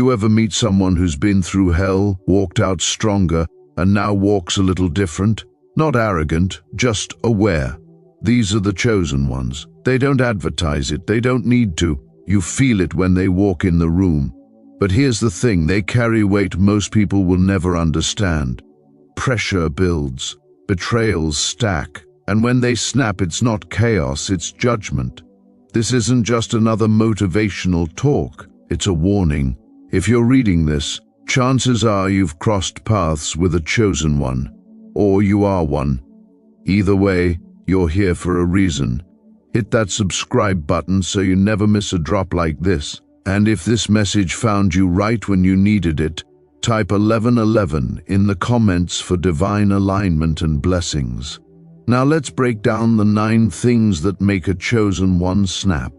You ever meet someone who's been through hell, walked out stronger, and now walks a little different? Not arrogant, just aware. These are the chosen ones. They don't advertise it, they don't need to. You feel it when they walk in the room. But here's the thing, they carry weight most people will never understand. Pressure builds, betrayals stack, and when they snap, it's not chaos, it's judgment. This isn't just another motivational talk, it's a warning. If you're reading this, chances are you've crossed paths with a chosen one, or you are one. Either way, you're here for a reason. Hit that subscribe button so you never miss a drop like this. And if this message found you right when you needed it, type 1111 in the comments for divine alignment and blessings. Now let's break down the 9 things that make a chosen one snap,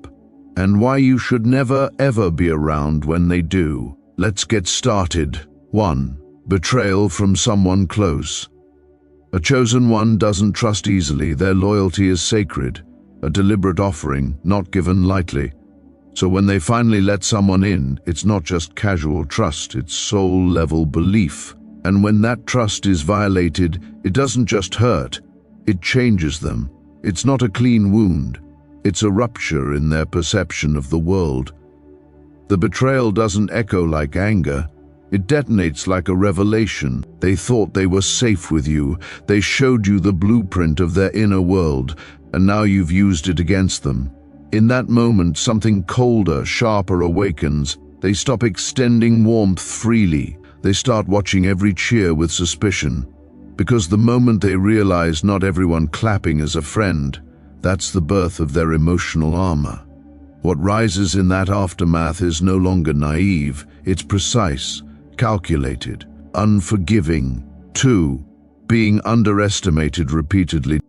and why you should never ever be around when they do. Let's get started. 1. Betrayal from someone close. A chosen one doesn't trust easily. Their loyalty is sacred, a deliberate offering, not given lightly. So when they finally let someone in, it's not just casual trust, it's soul-level belief. And when that trust is violated, it doesn't just hurt, it changes them. It's not a clean wound, it's a rupture in their perception of the world. The betrayal doesn't echo like anger, it detonates like a revelation. They thought they were safe with you, they showed you the blueprint of their inner world, and now you've used it against them. In that moment, something colder, sharper awakens. They stop extending warmth freely. They start watching every cheer with suspicion. Because the moment they realize not everyone clapping is a friend, that's the birth of their emotional armor. What rises in that aftermath is no longer naive, it's precise, calculated, unforgiving. 2. Being underestimated repeatedly.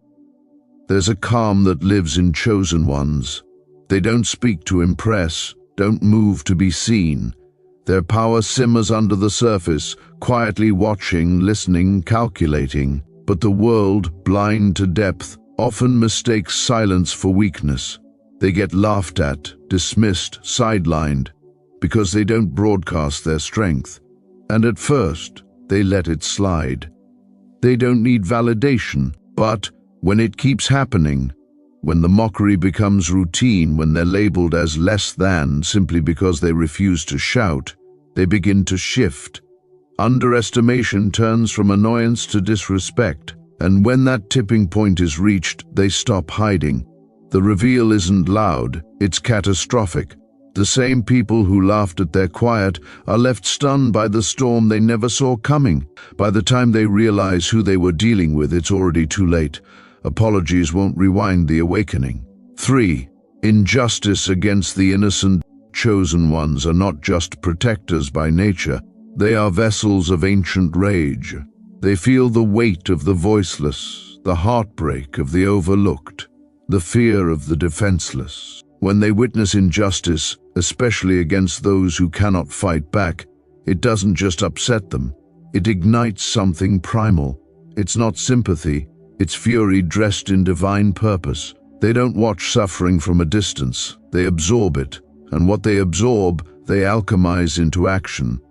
There's a calm that lives in chosen ones. They don't speak to impress, don't move to be seen. Their power simmers under the surface, quietly watching, listening, calculating. But the world, blind to depth, often mistakes silence for weakness. They get laughed at, dismissed, sidelined, because they don't broadcast their strength. And at first, they let it slide. They don't need validation, but when it keeps happening, when the mockery becomes routine, when they're labeled as less than simply because they refuse to shout, they begin to shift. Underestimation turns from annoyance to disrespect, and when that tipping point is reached, they stop hiding. The reveal isn't loud, it's catastrophic. The same people who laughed at their quiet are left stunned by the storm they never saw coming. By the time they realize who they were dealing with, it's already too late. Apologies won't rewind the awakening. 3. Injustice against the innocent. Chosen ones are not just protectors by nature, they are vessels of ancient rage. They feel the weight of the voiceless, the heartbreak of the overlooked, the fear of the defenseless. When they witness injustice, especially against those who cannot fight back, it doesn't just upset them, it ignites something primal. It's not sympathy, it's fury dressed in divine purpose. They don't watch suffering from a distance, they absorb it, and what they absorb, they alchemize into action.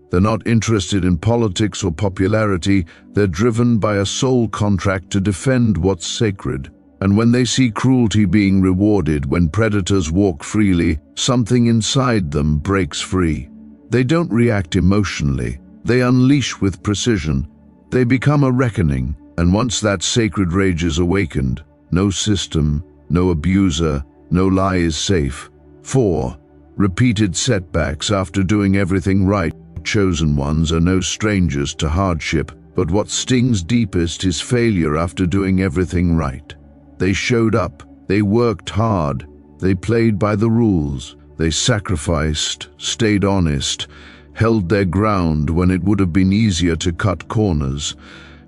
They're not interested in politics or popularity, they're driven by a soul contract to defend what's sacred. And when they see cruelty being rewarded, when predators walk freely, something inside them breaks free. They don't react emotionally, they unleash with precision. They become a reckoning, and once that sacred rage is awakened, no system, no abuser, no lie is safe. 4. Repeated setbacks after doing everything right. Chosen ones are no strangers to hardship, but what stings deepest is failure after doing everything right. They showed up, they worked hard, they played by the rules, they sacrificed, stayed honest, held their ground when it would have been easier to cut corners.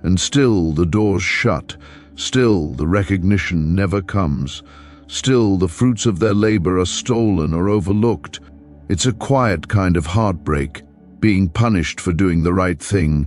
And still the doors shut, still the recognition never comes, still the fruits of their labor are stolen or overlooked. It's a quiet kind of heartbreak, being punished for doing the right thing.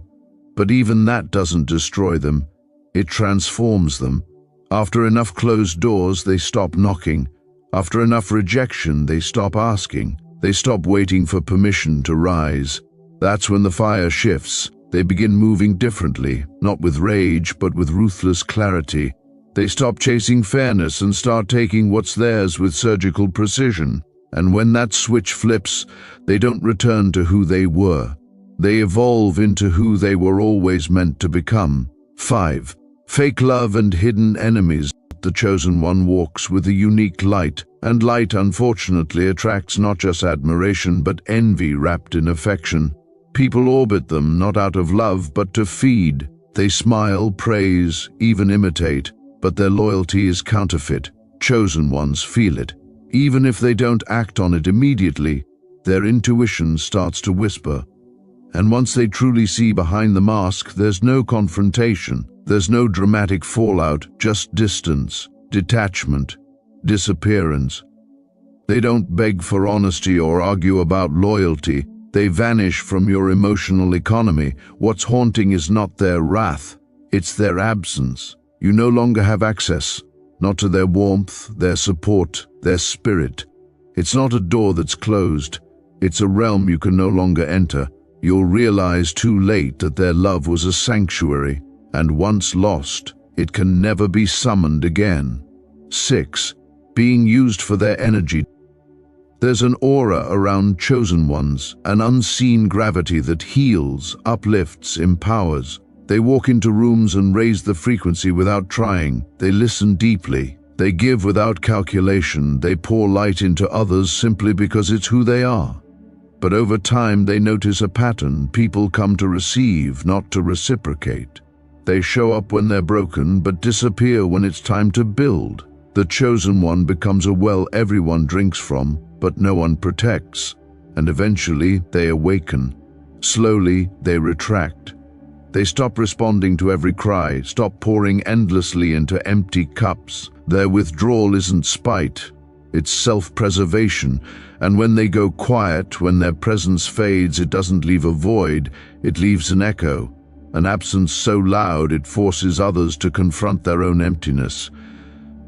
But even that doesn't destroy them, it transforms them. After enough closed doors, they stop knocking. After enough rejection, they stop asking. They stop waiting for permission to rise. That's when the fire shifts. They begin moving differently, not with rage, but with ruthless clarity. They stop chasing fairness and start taking what's theirs with surgical precision. And when that switch flips, they don't return to who they were. They evolve into who they were always meant to become. 5. Fake love and hidden enemies. The chosen one walks with a unique light, and light unfortunately attracts not just admiration but envy wrapped in affection. People orbit them not out of love but to feed. They smile, praise, even imitate, but their loyalty is counterfeit. Chosen ones feel it. Even if they don't act on it immediately, their intuition starts to whisper. And once they truly see behind the mask, there's no confrontation. There's no dramatic fallout, just distance, detachment, disappearance. They don't beg for honesty or argue about loyalty. They vanish from your emotional economy. What's haunting is not their wrath, it's their absence. You no longer have access, not to their warmth, their support, their spirit. It's not a door that's closed. It's a realm you can no longer enter. You'll realize too late that their love was a sanctuary, and once lost, it can never be summoned again. 6. Being used for their energy. There's an aura around chosen ones, an unseen gravity that heals, uplifts, empowers. They walk into rooms and raise the frequency without trying. They listen deeply. They give without calculation. They pour light into others simply because it's who they are. But over time they notice a pattern. People come to receive, not to reciprocate. They show up when they're broken, but disappear when it's time to build. The chosen one becomes a well everyone drinks from, but no one protects. And eventually they awaken. Slowly they retract. They stop responding to every cry, stop pouring endlessly into empty cups. Their withdrawal isn't spite, it's self-preservation. And when they go quiet, when their presence fades, it doesn't leave a void, it leaves an echo. An absence so loud it forces others to confront their own emptiness.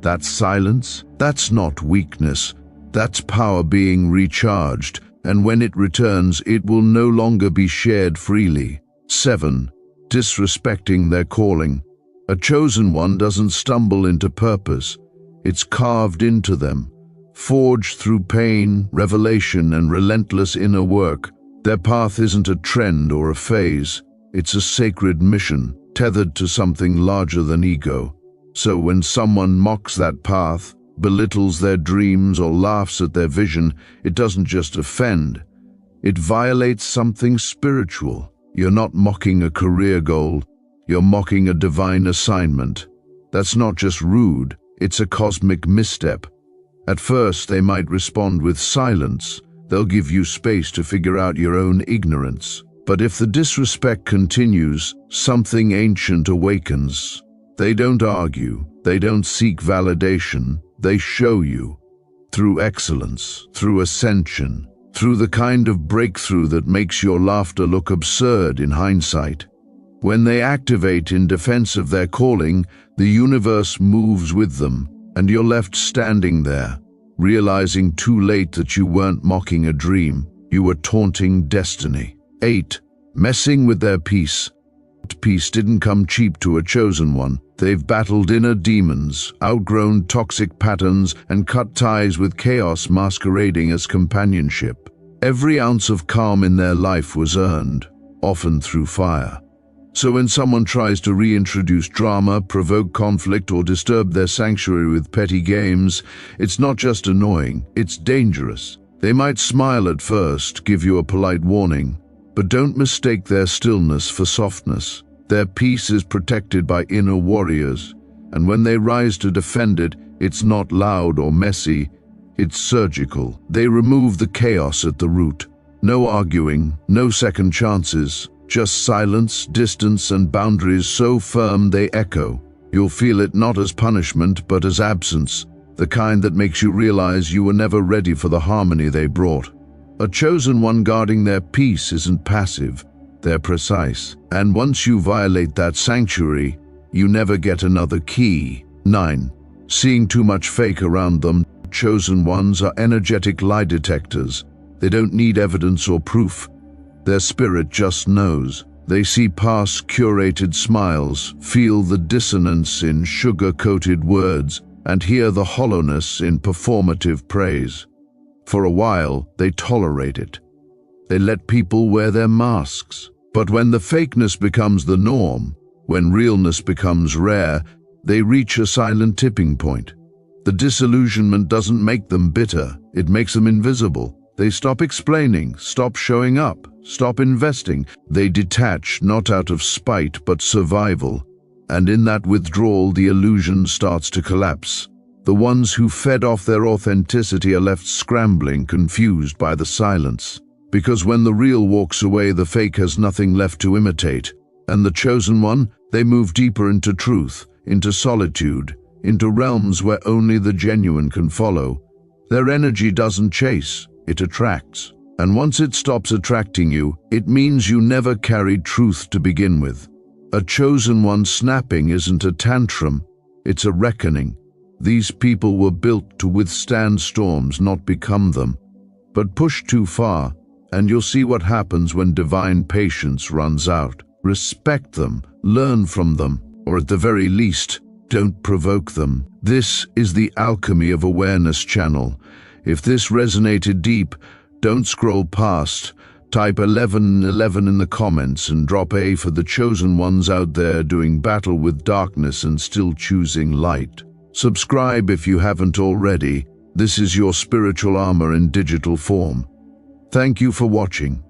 That silence, that's not weakness, that's power being recharged, and when it returns, it will no longer be shared freely. 7. Disrespecting their calling. A chosen one doesn't stumble into purpose, it's carved into them, forged through pain, revelation, and relentless inner work. Their path isn't a trend or a phase. It's a sacred mission, tethered to something larger than ego. So when someone mocks that path, belittles their dreams, or laughs at their vision, it doesn't just offend. It violates something spiritual. You're not mocking a career goal. You're mocking a divine assignment. That's not just rude, it's a cosmic misstep. At first, they might respond with silence. They'll give you space to figure out your own ignorance. But if the disrespect continues, something ancient awakens. They don't argue, they don't seek validation, they show you. Through excellence, through ascension, through the kind of breakthrough that makes your laughter look absurd in hindsight. When they activate in defense of their calling, the universe moves with them, and you're left standing there, realizing too late that you weren't mocking a dream, you were taunting destiny. 8. Messing with their peace. Peace didn't come cheap to a chosen one. They've battled inner demons, outgrown toxic patterns, and cut ties with chaos masquerading as companionship. Every ounce of calm in their life was earned, often through fire. So when someone tries to reintroduce drama, provoke conflict, or disturb their sanctuary with petty games, it's not just annoying, it's dangerous. They might smile at first, give you a polite warning, but don't mistake their stillness for softness. Their peace is protected by inner warriors, and when they rise to defend it, it's not loud or messy, it's surgical. They remove the chaos at the root. No arguing, no second chances, just silence, distance, and boundaries so firm they echo. You'll feel it not as punishment, but as absence, the kind that makes you realize you were never ready for the harmony they brought. A chosen one guarding their peace isn't passive, they're precise. And once you violate that sanctuary, you never get another key. 9. Seeing too much fake around them. Chosen ones are energetic lie detectors. They don't need evidence or proof. Their spirit just knows. They see past curated smiles, feel the dissonance in sugar-coated words, and hear the hollowness in performative praise. For a while, they tolerate it. They let people wear their masks. But when the fakeness becomes the norm, when realness becomes rare, they reach a silent tipping point. The disillusionment doesn't make them bitter, it makes them invisible. They stop explaining, stop showing up, stop investing. They detach, not out of spite, but survival. And in that withdrawal, the illusion starts to collapse. The ones who fed off their authenticity are left scrambling, confused by the silence. Because when the real walks away, the fake has nothing left to imitate. And the chosen one, they move deeper into truth, into solitude, into realms where only the genuine can follow. Their energy doesn't chase, it attracts. And once it stops attracting you, it means you never carried truth to begin with. A chosen one snapping isn't a tantrum, it's a reckoning. These people were built to withstand storms, not become them. But push too far, and you'll see what happens when divine patience runs out. Respect them, learn from them, or at the very least, don't provoke them. This is the Alchemy of Awareness channel. If this resonated deep, don't scroll past. Type 1111 in the comments and drop A for the chosen ones out there doing battle with darkness and still choosing light. Subscribe if you haven't already. This is your spiritual armor in digital form. Thank you for watching.